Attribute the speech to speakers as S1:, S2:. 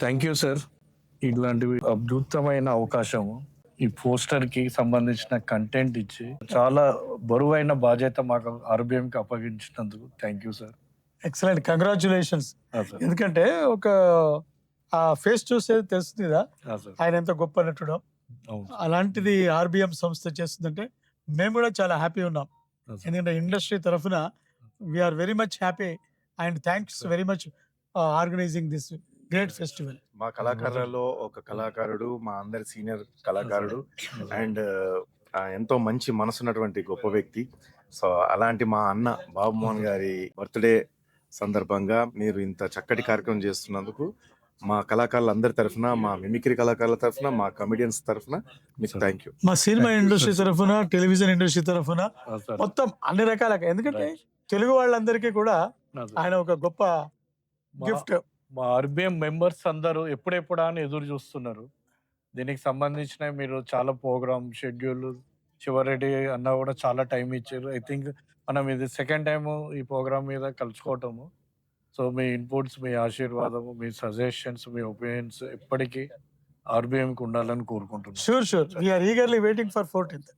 S1: Thank you sir. ఇట్లాంటివి అద్భుతమైన అవకాశము. ఈ పోస్టర్‌కి సంబంధించిన కంటెంట్ ఇచ్చి, చాలా బరువైన బాధ్యత మాకు ఆర్‌బీఎంకి అప్పగించినందుకు thank you sir.
S2: Excellent. Congratulations.
S1: Sir.
S2: ఎందుకంటే ఒక ఆ ఫేస్ చూస్తే తెలుస్తుంది కదా
S1: సార్.
S2: ఆయన ఎంత గొప్ప నటుడో.
S1: అవును సార్.
S2: అలాంటిది ఆర్బిఎం సంస్థ చేస్తుందంటే మేము కూడా చాలా హ్యాపీ ఉన్నాం.
S1: సార్.
S2: ఎందుకంటే ఇండస్ట్రీ తరఫున we're very much happy and thanks very much organizing this great festival.
S3: మా కళాకారులలో ఒక కళాకారుడు, మా అందరి సీనియర్ కళాకారుడు అండ్ ఎంతో మంచి మనసున్నటువంటి గొప్ప వ్యక్తి. సో అలాంటి మా అన్న బాబు మోహన్ గారి బర్త్డే సందర్భంగా మీరు ఇంత చక్కటి కార్యక్రమం చేస్తున్నందుకు మా కళాకారులందరి తరఫున, మా మిమిక్రీ కళాకారుల తరఫున, మా కమెడియన్స్ తరఫున మీకు థ్యాంక్ యూ.
S2: మా సినిమా ఇండస్ట్రీ తరఫున, టెలివిజన్ ఇండస్ట్రీ తరఫున,
S1: సార్.
S2: మొత్తం అన్ని రకాలుగా, ఎందుకంటే తెలుగు వాళ్ళందరికీ కూడా
S1: సార్.
S2: ఆయన ఒక గొప్ప గిఫ్ట్.
S1: మా ఆర్‌బీఎం మెంబర్స్ అందరూ ఎప్పుడెప్పుడా అని ఎదురు చూస్తున్నారు. దీనికి సంబంధించిన మీరు చాలా ప్రోగ్రామ్ షెడ్యూల్ శివారెడ్డి అన్న కూడా చాలా టైం ఇచ్చారు. ఐ థింక్ మనం ఇది సెకండ్ టైం ఈ ప్రోగ్రామ్ మీద కలుసుకోవటము. సో మీ ఇన్పుట్స్, మీ ఆశీర్వాదము, మీ సజెషన్స్, మీ ఒపీనియన్స్ ఎప్పటికీ ఆర్‌బీఎంకి ఉండాలని కోరుకుంటున్నాను.
S2: Sure we're eagerly waiting for 14th.